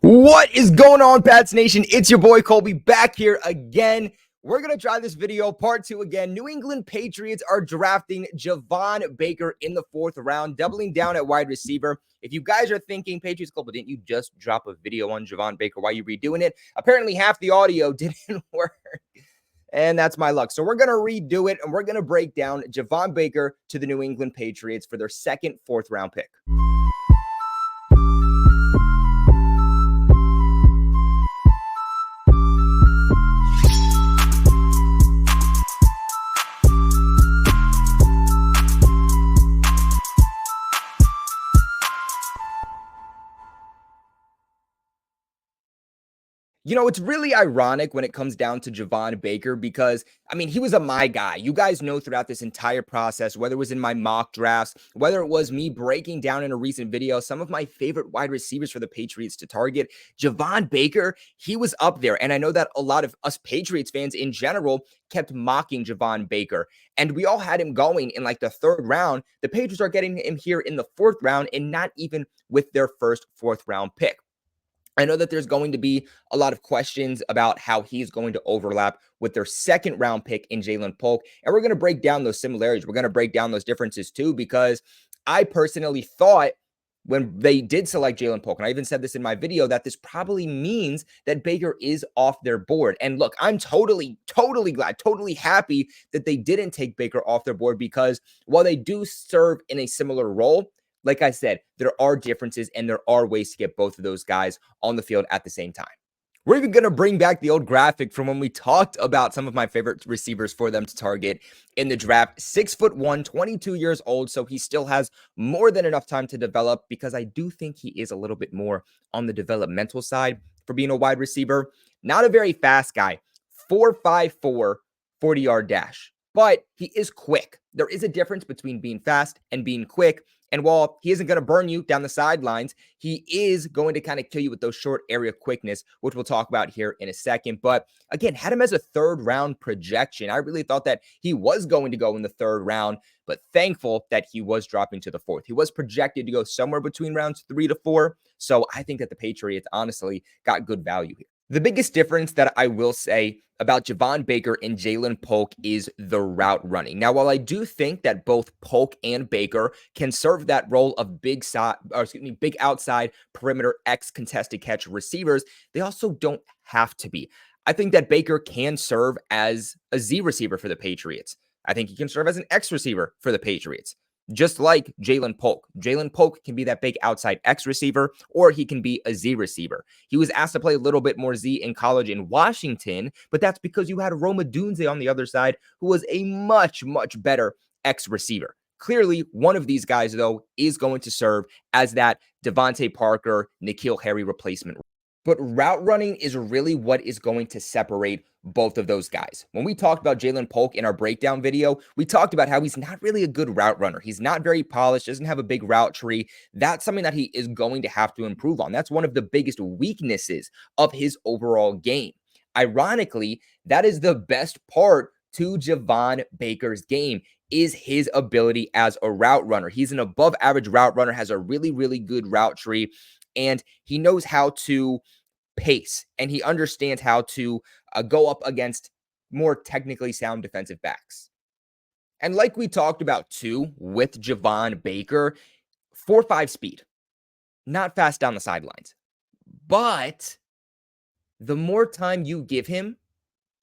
What is going on, Pats Nation? It's your boy Colby back here again. We're going to try this video, part 2 again. New England Patriots are drafting Javon Baker in the 4th round, doubling down at wide receiver. If you guys are thinking, Patriots Global, didn't you just drop a video on Javon Baker? Why are you redoing it? Apparently half the audio didn't work. And that's my luck. So we're going to redo it, and we're going to break down Javon Baker to the New England Patriots for their second 4th round pick. You know, it's really ironic when it comes down to Javon Baker because, I mean, he was my guy. You guys know throughout this entire process, whether it was in my mock drafts, whether it was me breaking down in a recent video, some of my favorite wide receivers for the Patriots to target, Javon Baker, he was up there. And I know that a lot of us Patriots fans in general kept mocking Javon Baker. And we all had him going in like the 3rd round. The Patriots are getting him here in the 4th round and not even with their first 4th round pick. I know that there's going to be a lot of questions about how he's going to overlap with their 2nd round pick in Jalen Polk. And we're going to break down those similarities. We're going to break down those differences too, because I personally thought when they did select Jalen Polk, and I even said this in my video, that this probably means that Baker is off their board. And look, I'm totally glad, totally happy that they didn't take Baker off their board, because while they do serve in a similar role, like I said, there are differences and there are ways to get both of those guys on the field at the same time. We're even going to bring back the old graphic from when we talked about some of my favorite receivers for them to target in the draft. 6'1", 22 years old, so he still has more than enough time to develop, because I do think he is a little bit more on the developmental side for being a wide receiver. Not a very fast guy, 4.54, 40-yard dash, but he is quick. There is a difference between being fast and being quick. And while he isn't going to burn you down the sidelines, he is going to kind of kill you with those short area quickness, which we'll talk about here in a second. But again, had him as a 3rd round projection. I really thought that he was going to go in the 3rd round, but thankful that he was dropping to the 4th. He was projected to go somewhere between rounds 3 to 4. So I think that the Patriots honestly got good value here. The biggest difference that I will say about Javon Baker and Jalen Polk is the route running. Now, while I do think that both Polk and Baker can serve that role of big outside perimeter X contested catch receivers, they also don't have to be. I think that Baker can serve as a Z receiver for the Patriots. I think he can serve as an X receiver for the Patriots, just like Jalen Polk. Jalen Polk can be that big outside X receiver, or he can be a Z receiver. He was asked to play a little bit more Z in college in Washington, but that's because you had Roma Dunze on the other side, who was a much better X receiver. Clearly, one of these guys, though, is going to serve as that Devontae Parker, N'Keal Harry replacement. But route running is really what is going to separate both of those guys. When we talked about Jalen Polk in our breakdown video, we talked about how he's not really a good route runner. He's not very polished, doesn't have a big route tree. That's something that he is going to have to improve on. That's one of the biggest weaknesses of his overall game. Ironically, that is the best part to Javon Baker's game, is his ability as a route runner. He's an above average route runner, has a really good route tree, and he knows how to pace, and he understands how to go up against more technically sound defensive backs. And like we talked about too with Javon Baker, 4.5 speed, not fast down the sidelines, but the more time you give him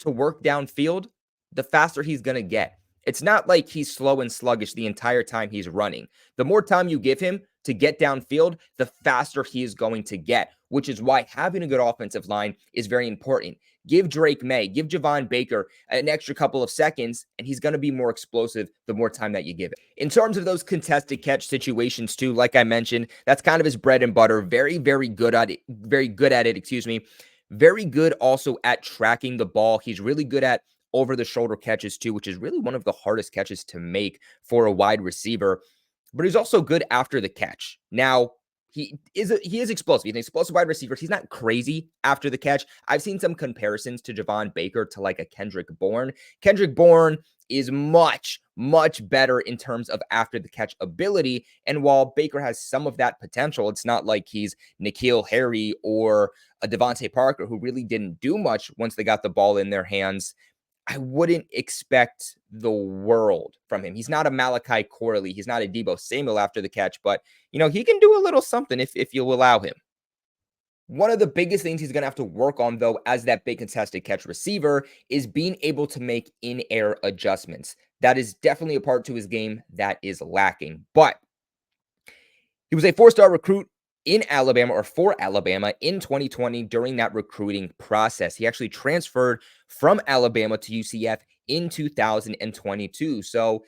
to work downfield, the faster he's going to get. It's not like he's slow and sluggish the entire time he's running. The more time you give him to get downfield, the faster he is going to get, which is why having a good offensive line is very important. Give Drake May, give Javon Baker an extra couple of seconds, and he's going to be more explosive the more time that you give it. In terms of those contested catch situations too, like I mentioned, that's kind of his bread and butter. Very good at it. Very good also at tracking the ball. He's really good at over-the-shoulder catches too, which is really one of the hardest catches to make for a wide receiver. But he's also good after the catch. Now, he is explosive. He's an explosive wide receiver. He's not crazy after the catch. I've seen some comparisons to Javon Baker to like a Kendrick Bourne. Kendrick Bourne is much, much better in terms of after the catch ability. And while Baker has some of that potential, it's not like he's N'Keal Harry or a Devontae Parker who really didn't do much once they got the ball in their hands. I wouldn't expect the world from him. He's not a Malachi Corley. He's not a Deebo Samuel after the catch, but he can do a little something if you'll allow him. One of the biggest things he's going to have to work on, though, as that big contested catch receiver is being able to make in-air adjustments. That is definitely a part to his game that is lacking. But he was a four-star recruit in Alabama, or for Alabama, in 2020 during that recruiting process. He actually transferred from Alabama to UCF in 2022. So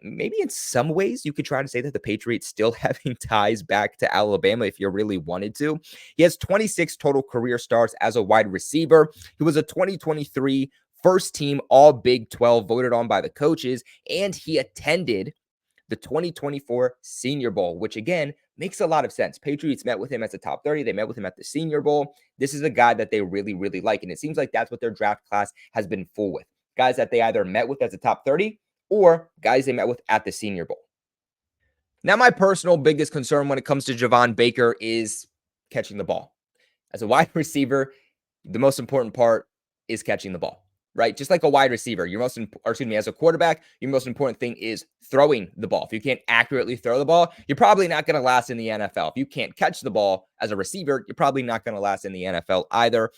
maybe in some ways you could try to say that the Patriots still having ties back to Alabama if you really wanted to. He has 26 total career starts as a wide receiver. He was a 2023 first team All Big 12 voted on by the coaches, and he attended the 2024 Senior Bowl, which again makes a lot of sense. Patriots met with him as a top 30. They met with him at the Senior Bowl. This is a guy that they really, really like. And it seems like that's what their draft class has been full with. Guys that they either met with as a top 30 or guys they met with at the Senior Bowl. Now, my personal biggest concern when it comes to Javon Baker is catching the ball. As a wide receiver, the most important part is catching the ball, right? Just like a wide receiver, as a quarterback, your most important thing is throwing the ball. If you can't accurately throw the ball, you're probably not going to last in the NFL. If you can't catch the ball as a receiver, you're probably not going to last in the NFL either.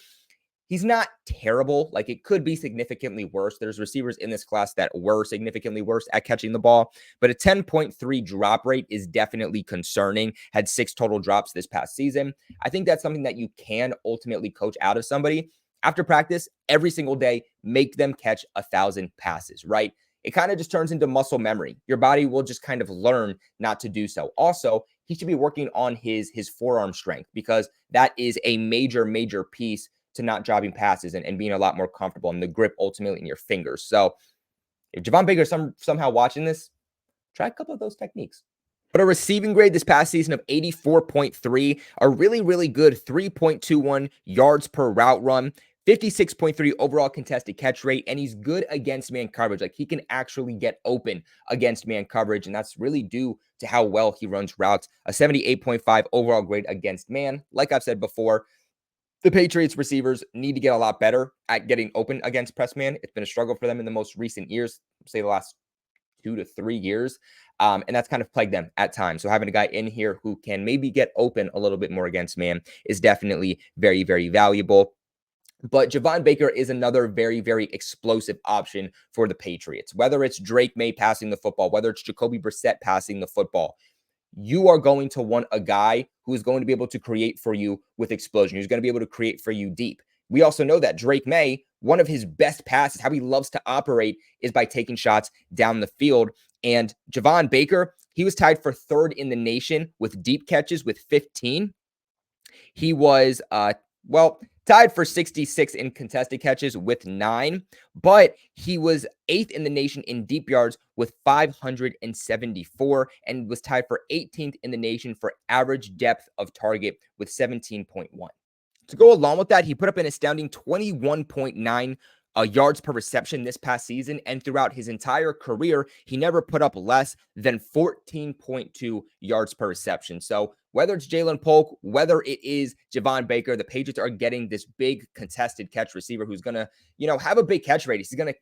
He's not terrible. Like, it could be significantly worse. There's receivers in this class that were significantly worse at catching the ball, but a 10.3 drop rate is definitely concerning. Had 6 total drops this past season. I think that's something that you can ultimately coach out of somebody. After practice, every single day, make them catch 1,000 passes, right? It kind of just turns into muscle memory. Your body will just kind of learn not to do so. Also, he should be working on his forearm strength, because that is a major, major piece to not dropping passes and being a lot more comfortable, and the grip ultimately in your fingers. So if Javon Baker is somehow watching this, try a couple of those techniques. But a receiving grade this past season of 84.3, a really, really good 3.21 yards per route run, 56.3 overall contested catch rate, and he's good against man coverage. Like, he can actually get open against man coverage, and that's really due to how well he runs routes. A 78.5 overall grade against man. Like I've said before, the Patriots receivers need to get a lot better at getting open against press man. It's been a struggle for them in the most recent years, say the last 2 to 3 years. And that's kind of plagued them at times. So having a guy in here who can maybe get open a little bit more against man is definitely very, very valuable. But Javon Baker is another very, very explosive option for the Patriots. Whether it's Drake May passing the football, whether it's Jacoby Brissett passing the football, you are going to want a guy who is going to be able to create for you with explosion, who's going to be able to create for you deep. We also know that Drake May, one of his best passes, how he loves to operate, is by taking shots down the field. And Javon Baker, he was tied for 3rd in the nation with deep catches with 15. He was, tied for 66 in contested catches with 9, but he was 8th in the nation in deep yards with 574, and was tied for 18th in the nation for average depth of target with 17.1. To go along with that, he put up an astounding 21.9 yards per reception this past season, and throughout his entire career, he never put up less than 14.2 yards per reception. So whether it's Jalen Polk, whether it is Javon Baker, the Patriots are getting this big contested catch receiver who's going to, have a big catch radius. He's going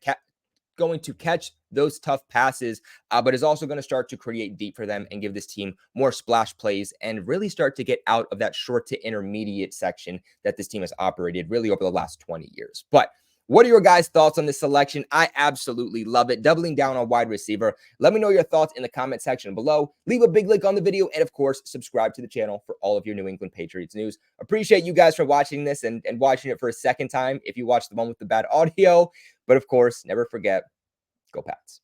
to catch those tough passes, but is also going to start to create deep for them and give this team more splash plays and really start to get out of that short to intermediate section that this team has operated really over the last 20 years. But what are your guys' thoughts on this selection? I absolutely love it. Doubling down on wide receiver. Let me know your thoughts in the comment section below. Leave a big like on the video, and of course, subscribe to the channel for all of your New England Patriots news. Appreciate you guys for watching this and watching it for a second time if you watched the one with the bad audio. But of course, never forget, go Pats.